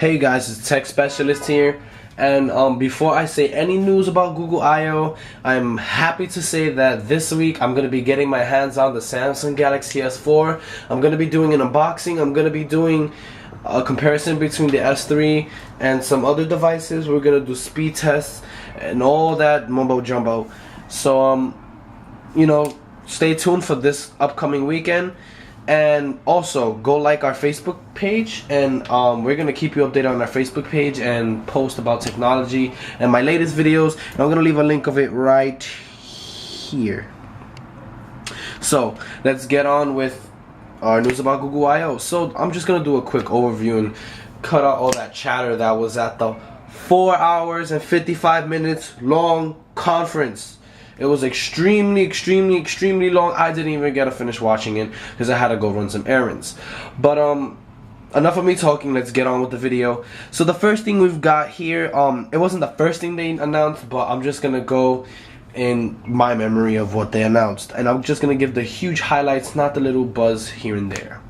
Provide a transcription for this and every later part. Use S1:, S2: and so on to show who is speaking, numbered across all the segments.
S1: Hey guys, it's Tech Specialist here, and before I say any news about Google I/O, I'm happy to say that this week I'm going to be getting my hands on the Samsung Galaxy S4. I'm going to be doing an unboxing. I'm going to be doing a comparison between the S3 and some other devices. We're going to do speed tests and all that mumbo jumbo. So stay tuned for this upcoming weekend. And also go like our Facebook page, and we're gonna keep you updated on our Facebook page and post about technology and my latest videos, and I'm gonna leave a link of it right here. So let's get on with our news about Google I/O. So I'm just gonna do a quick overview and cut out all that chatter that was at the 4 hours and 55 minutes long conference. It was extremely long. I didn't even get to finish watching it because I had to go run some errands. But enough of me talking, let's get on with the video. So the first thing we've got here, it wasn't the first thing they announced, but I'm just gonna go in my memory of what they announced, and I'm just gonna give the huge highlights, not the little buzz here and there.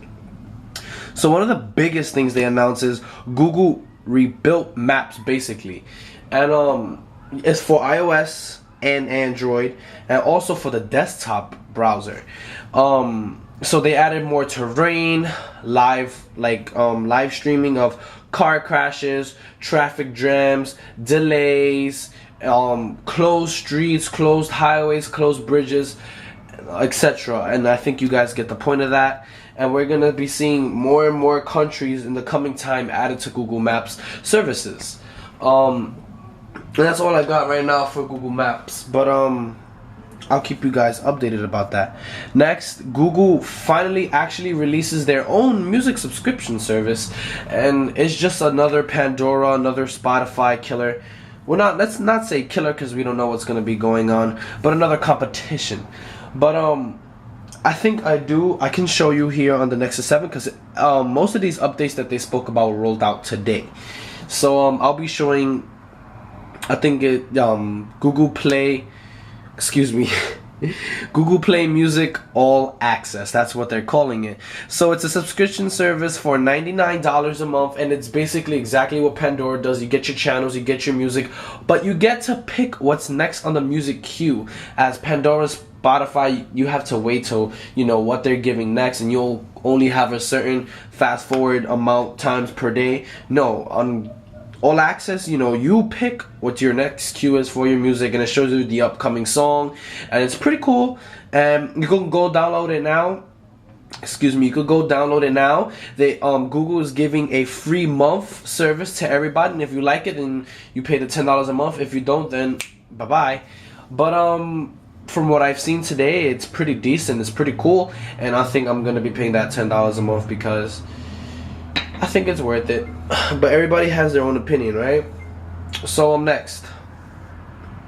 S1: So one of the biggest things they announced is Google rebuilt Maps, basically, and it's for iOS and Android, and also for the desktop browser. So they added more terrain, live streaming of car crashes, traffic jams, delays, closed streets, closed highways, closed bridges, etc. And I think you guys get the point of that. And we're gonna be seeing more and more countries in the coming time added to Google Maps services. And that's all I got right now for Google Maps, but I'll keep you guys updated about that. Next, Google finally actually releases their own music subscription service, and it's just another Pandora, another Spotify killer. Let's not say killer because we don't know what's going to be going on, but another competition. But I think I can show you here on the Nexus 7 because most of these updates that they spoke about were rolled out today. So I'll be showing, I think Google Play Google Play Music All Access. That's what they're calling it. So it's a subscription service for $99 a month, and it's basically exactly what Pandora does. You get your channels, you get your music, but you get to pick what's next on the music queue. As Pandora's Spotify, you have to wait till what they're giving next, and you'll only have a certain fast forward amount times per day. No, on All Access, you pick what your next queue is for your music, and it shows you the upcoming song, and it's pretty cool. And you can go download it now. You could go download it now. Google is giving a free month service to everybody, and if you like it, then you pay the $10 a month. If you don't, then bye bye. But from what I've seen today, it's pretty decent. It's pretty cool, and I think I'm gonna be paying that $10 a month because I think it's worth it. But everybody has their own opinion, right? So next,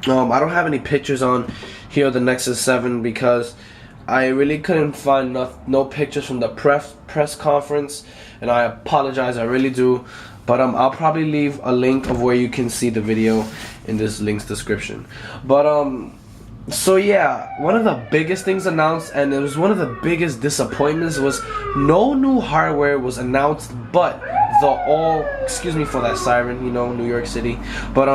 S1: I don't have any pictures on here of the Nexus 7 because I really couldn't find no pictures from the press conference, and I apologize, I really do. But I'll probably leave a link of where you can see the video in this link's description. But so yeah, one of the biggest things announced, and it was one of the biggest disappointments, was no new hardware was announced, but excuse me for that siren, New York City, but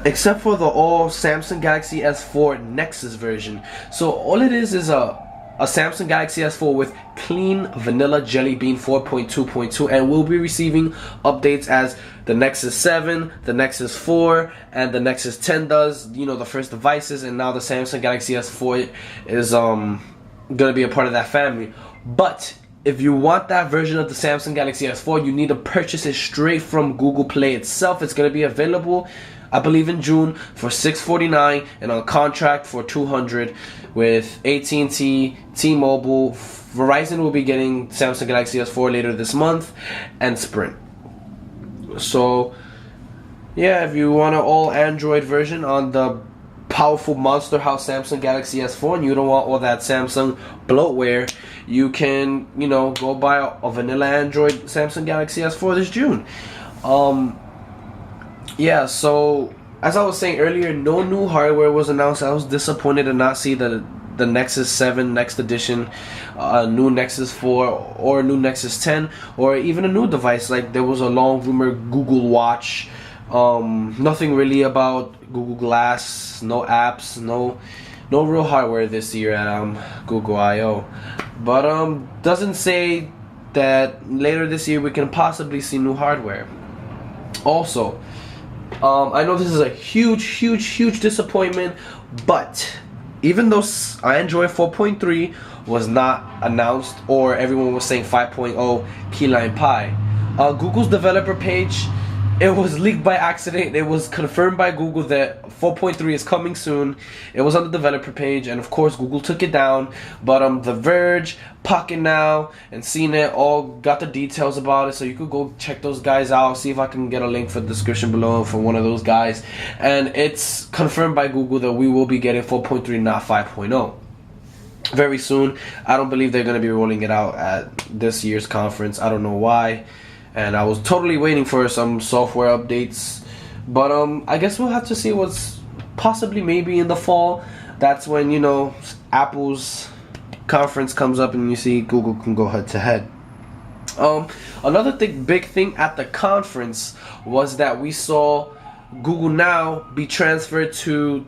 S1: except for the all Samsung Galaxy S4 Nexus version. So all it is a Samsung Galaxy S4 with clean vanilla Jelly Bean 4.2.2, and we'll be receiving updates as the Nexus 7, the Nexus 4, and the Nexus 10 does, the first devices, and now the Samsung Galaxy S4 is gonna be a part of that family. But if you want that version of the Samsung Galaxy S4, you need to purchase it straight from Google Play itself. It's gonna be available, I believe, in June for $649 and on contract for $200 with AT&T, T-Mobile. Verizon will be getting Samsung Galaxy S4 later this month, and Sprint. So yeah, if you want an all Android version on the powerful monster house Samsung Galaxy S4, and you don't want all that Samsung bloatware, you can go buy a vanilla Android Samsung Galaxy S4 this June. Yeah, so as I was saying earlier, no new hardware was announced. I was disappointed to not see the the Nexus 7 next edition, a new Nexus 4, or a new Nexus 10, or even a new device. Like there was a long rumor Google Watch. Nothing really about Google Glass, no apps, no real hardware this year at Google I/O. But doesn't say that later this year we can possibly see new hardware. Also, I know this is a huge disappointment, but even though Android 4.3 was not announced, or everyone was saying 5.0 key lime pie, Google's developer page, it was leaked by accident. It was confirmed by Google that 4.3 is coming soon. It was on the developer page, and of course Google took it down. But The Verge, Pocket Now, and CNET all got the details about it, so you could go check those guys out. See if I can get a link for the description below for one of those guys. And it's confirmed by Google that we will be getting 4.3, not 5.0. Very soon. I don't believe they're going to be rolling it out at this year's conference. I don't know why. And I was totally waiting for some software updates. But I guess we'll have to see what's possibly maybe in the fall. That's when, you know, Apple's conference comes up and you see Google can go head to head. Another big thing at the conference was that we saw Google Now be transferred to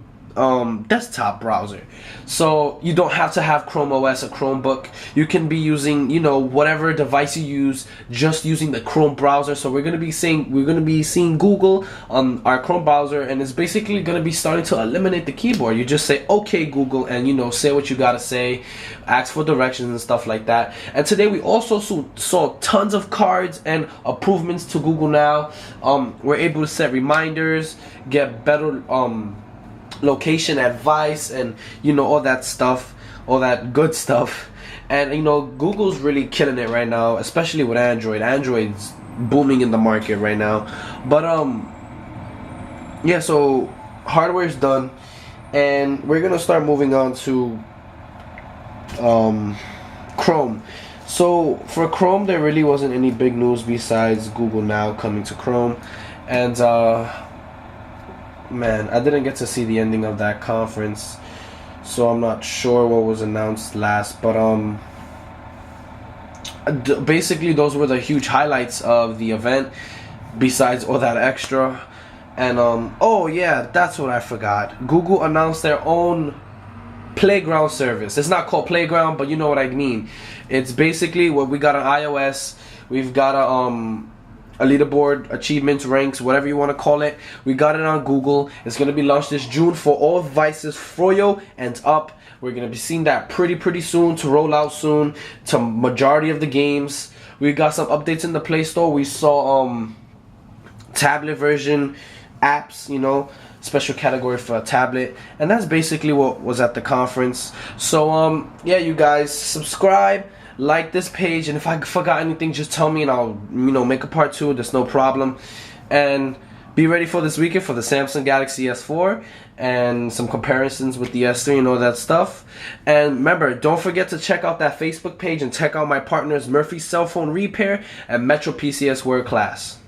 S1: desktop browser, so you don't have to have Chrome OS or Chromebook. You can be using, you know, whatever device you use, just using the Chrome browser. So we're gonna be seeing Google on our Chrome browser, and it's basically gonna be starting to eliminate the keyboard. You just say okay Google, and you know, say what you gotta say, ask for directions and stuff like that. And today we also saw tons of cards and improvements to Google Now. We're able to set reminders, get better location advice, and you know, all that stuff, all that good stuff. And you know, Google's really killing it right now, especially with Android's booming in the market right now. But yeah, so hardware's done, and we're gonna start moving on to Chrome. So for Chrome, there really wasn't any big news besides Google Now coming to Chrome. And man, I didn't get to see the ending of that conference, so I'm not sure what was announced last. But basically those were the huge highlights of the event, besides all that extra. And oh yeah, that's what I forgot. Google announced their own Playground service. It's not called Playground, but you know what I mean. It's basically what we got on iOS. We've got a leaderboard, achievements, ranks, whatever you want to call it. We got it on Google. It's going to be launched this June for all devices, Froyo and up. We're going to be seeing that pretty soon, to roll out soon to majority of the games. We got some updates in the Play Store. We saw tablet version apps, you know, special category for a tablet. And that's basically what was at the conference. So yeah, you guys, subscribe, like this page, and if I forgot anything, just tell me and I'll, you know, make a part 2. There's no problem. And be ready for this weekend for the Samsung Galaxy S4 and some comparisons with the S3 and all that stuff. And remember, don't forget to check out that Facebook page and check out my partners Murphy Cell Phone Repair and Metro PCS World Class.